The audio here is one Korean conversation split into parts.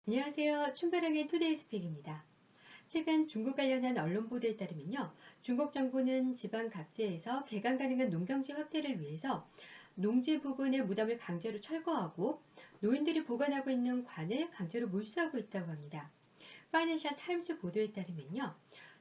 안녕하세요. 춘바랑의 투데이 스픽입니다. 최근 중국 관련한 언론 보도에 따르면요. 중국 정부는 지방 각지에서 개간 가능한 농경지 확대를 위해서 농지 부근의 무덤을 강제로 철거하고 노인들이 보관하고 있는 관을 강제로 몰수하고 있다고 합니다. 파이낸셜 타임스 보도에 따르면요.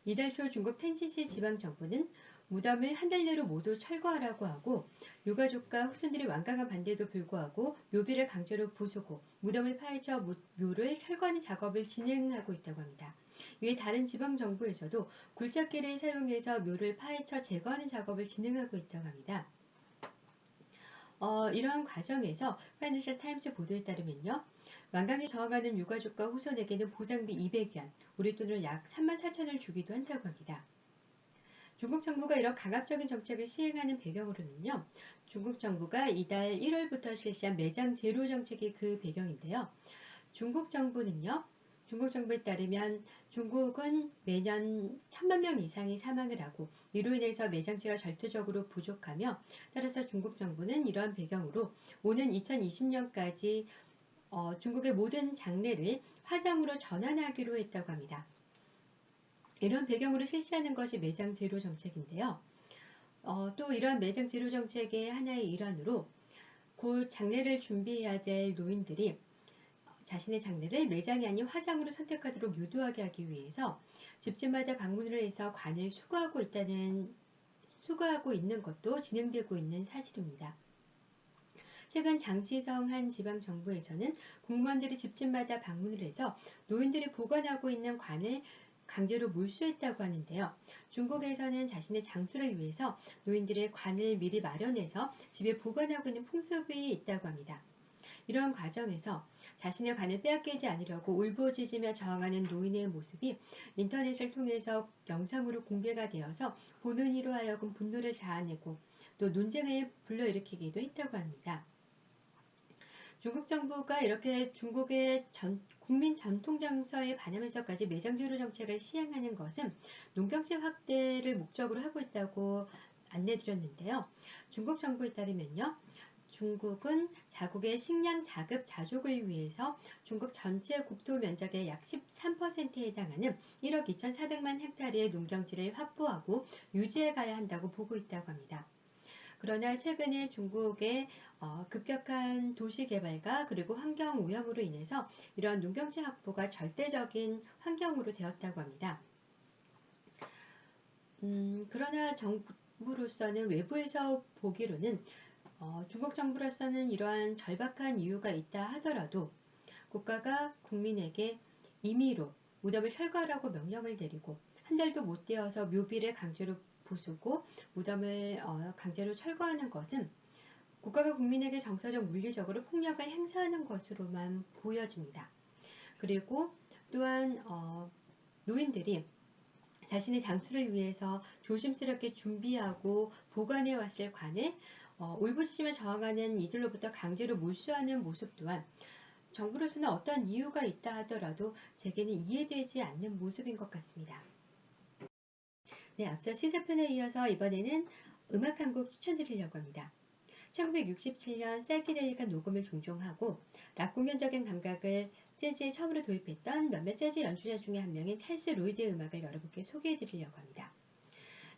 이달 초 중국 텐진시 지방정부는 무덤을 한 달 내로 모두 철거하라고 하고 유가족과 후손들이 완강한 반대에도 불구하고 묘비를 강제로 부수고 무덤을 파헤쳐 묘를 철거하는 작업을 진행하고 있다고 합니다. 이에 다른 지방정부에서도 굴착기를 사용해서 묘를 파헤쳐 제거하는 작업을 진행하고 있다고 합니다. 이러한 과정에서 파이낸셜 타임스 보도에 따르면요. 완강히 저항하는 유가족과 후손에게는 보상비 200위안, 우리 돈으로 약 34,000원을 주기도 한다고 합니다. 중국 정부가 이런 강압적인 정책을 시행하는 배경으로는요. 중국 정부가 이달 1월부터 실시한 매장 제로 정책이 그 배경인데요. 중국 정부에 따르면 중국은 매년 1,000만 명 이상이 사망을 하고 이로 인해서 매장지가 절대적으로 부족하며 따라서 중국 정부는 이러한 배경으로 오는 2020년까지 중국의 모든 장례를 화장으로 전환하기로 했다고 합니다. 이런 배경으로 실시하는 것이 매장 제로 정책인데요. 또 이러한 매장 제로 정책의 하나의 일환으로 곧 장례를 준비해야 될 노인들이 자신의 장례를 매장이 아닌 화장으로 선택하도록 유도하게 하기 위해서 집집마다 방문을 해서 관을 수거하고 있는 것도 진행되고 있는 사실입니다. 최근 장시성 한 지방정부에서는 공무원들이 집집마다 방문을 해서 노인들이 보관하고 있는 관을 강제로 몰수했다고 하는데요. 중국에서는 자신의 장수를 위해서 노인들의 관을 미리 마련해서 집에 보관하고 있는 풍습이 있다고 합니다. 이러한 과정에서 자신의 관을 빼앗기지 않으려고 울부짖으며 저항하는 노인의 모습이 인터넷을 통해서 영상으로 공개가 되어서 보는 이로 하여금 분노를 자아내고 또 논쟁을 불러일으키기도 했다고 합니다. 중국 정부가 이렇게 중국의 국민 전통 정서에 반하면서까지 매장제로 정책을 시행하는 것은 농경지 확대를 목적으로 하고 있다고 안내드렸는데요. 중국 정부에 따르면요. 중국은 자국의 식량 자급 자족을 위해서 중국 전체 국토 면적의 약 13%에 해당하는 1억 2,400만 헥타르의 농경지를 확보하고 유지해 가야 한다고 보고 있다고 합니다. 그러나 최근에 중국의 급격한 도시 개발과 그리고 환경 오염으로 인해서 이러한 농경지 확보가 절대적인 환경으로 되었다고 합니다. 그러나 정부로서는 외부에서 보기로는 중국 정부로서는 이러한 절박한 이유가 있다 하더라도 국가가 국민에게 임의로 무덤을 철거하라고 명령을 내리고 한 달도 못 되어서 묘비를 강제로 부수고 무덤을 강제로 철거하는 것은 국가가 국민에게 정서적 물리적으로 폭력을 행사하는 것으로만 보여집니다. 그리고 또한 노인들이 자신의 장수를 위해서 조심스럽게 준비하고 보관해 왔을 관을 울부짖으며 저항하는 이들로부터 강제로 몰수하는 모습 또한 정부로서는 어떤 이유가 있다 하더라도 제게는 이해되지 않는 모습인 것 같습니다. 네, 앞서 시사편에 이어서 이번에는 음악 한 곡 추천드리려고 합니다. 1967년 사이키델릭한 녹음을 종종 하고 락 공연적인 감각을 재즈에 처음으로 도입했던 몇몇 재즈 연주자 중에 한 명인 찰스 로이드의 음악을 여러분께 소개해드리려고 합니다.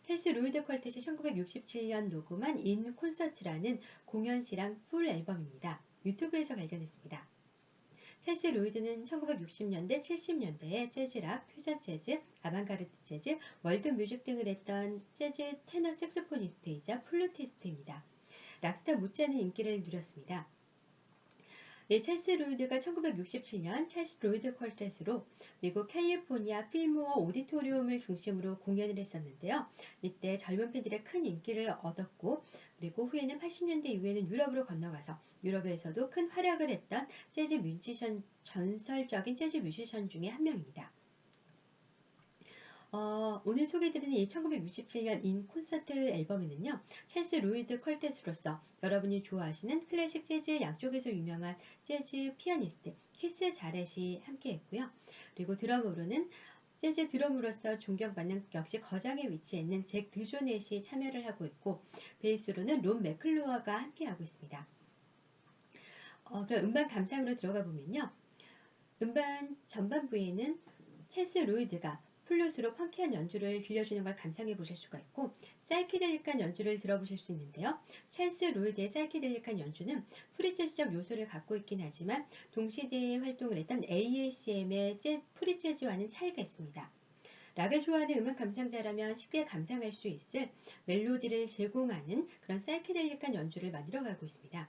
찰스 로이드 퀄텟이 1967년 녹음한 인 콘서트라는 공연실황 풀 앨범입니다. 유튜브에서 발견했습니다. 찰스 로이드는 1960년대, 70년대에 재즈락, 퓨전 재즈, 아방가르드 재즈, 월드 뮤직 등을 했던 재즈 테너 색소포니스트이자 플루티스트입니다. 락스타 못지않은 인기를 누렸습니다. 찰스 로이드가 1967년 찰스 로이드 퀄텟으로 미국 캘리포니아 필모어 오디토리움을 중심으로 공연을 했었는데요. 이때 젊은 팬들의 큰 인기를 얻었고 그리고 후에는 80년대 이후에는 유럽으로 건너가서 유럽에서도 큰 활약을 했던 전설적인 재즈 뮤지션 중에 한 명입니다. 오늘 소개해드리는 이 1967년 인 콘서트 앨범에는요. 찰스 로이드 퀄텟으로서 여러분이 좋아하시는 클래식 재즈 양쪽에서 유명한 재즈 피아니스트 키스 자렛이 함께했고요. 그리고 드럼으로는 재즈 드럼으로서 존경받는 역시 거장에 위치해 있는 잭 드조넷이 참여를 하고 있고 베이스로는 론 맥클로어가 함께하고 있습니다. 그럼 음반 감상으로 들어가 보면요. 음반 전반부에는 찰스 로이드가 플룻으로 펑키한 연주를 들려주는 걸 감상해 보실 수가 있고, 사이키델릭한 연주를 들어보실 수 있는데요. 찰스 로이드의 사이키델릭한 연주는 프리재즈적 요소를 갖고 있긴 하지만 동시대에 활동을 했던 ASM의 프리재즈와는 차이가 있습니다. 락을 좋아하는 음악 감상자라면 쉽게 감상할 수 있을 멜로디를 제공하는 그런 사이키델릭한 연주를 만들어가고 있습니다.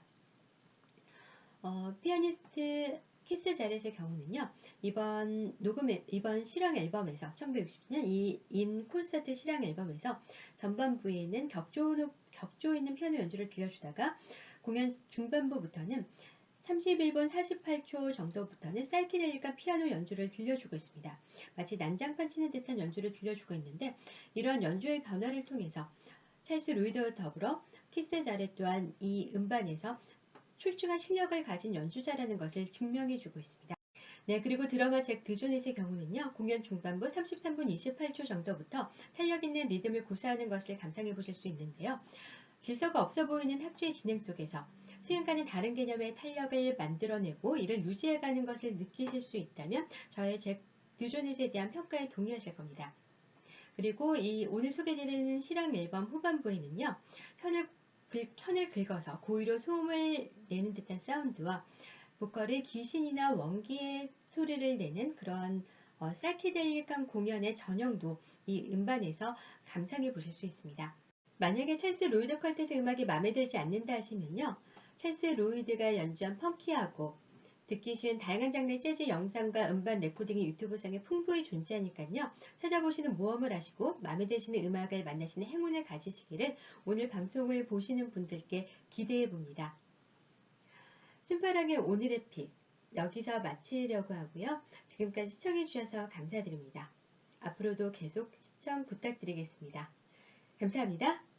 피아니스트 키스 자렛의 경우는요, 이번 실황 앨범에서 1960년 인 콘서트 실황 앨범에서 전반부에는 격조 있는 피아노 연주를 들려주다가 공연 중반부부터는 31분 48초 정도부터는 사이키델릭한 피아노 연주를 들려주고 있습니다. 마치 난장판 치는 듯한 연주를 들려주고 있는데, 이런 연주의 변화를 통해서 찰스 루이드와 더불어 키스 자렛 또한 이 음반에서 출중한 실력을 가진 연주자라는 것을 증명해주고 있습니다. 네, 그리고 드러머 잭 드조넷의 경우는요, 공연 중반부 33분 28초 정도부터 탄력 있는 리듬을 고수하는 것을 감상해 보실 수 있는데요. 질서가 없어 보이는 합주의 진행 속에서 수행과는 다른 개념의 탄력을 만들어내고 이를 유지해가는 것을 느끼실 수 있다면 저의 잭 드조넷에 대한 평가에 동의하실 겁니다. 그리고 이 오늘 소개드리는 실황 앨범 후반부에는요, 현을 긁어서 고의로 소음을 내는 듯한 사운드와 보컬의 귀신이나 원기의 소리를 내는 그런 사이키델릭한 공연의 전형도 이 음반에서 감상해 보실 수 있습니다. 만약에 찰스 로이드 퀄텟의 음악이 마음에 들지 않는다 하시면요, 찰스 로이드가 연주한 펑키하고 듣기 쉬운 다양한 장르의 재즈 영상과 음반 레코딩이 유튜브상에 풍부히 존재하니까요, 찾아보시는 모험을 하시고 마음에 드시는 음악을 만나시는 행운을 가지시기를 오늘 방송을 보시는 분들께 기대해 봅니다. 순파랑의 오늘의 픽 여기서 마치려고 하고요. 지금까지 시청해 주셔서 감사드립니다. 앞으로도 계속 시청 부탁드리겠습니다. 감사합니다.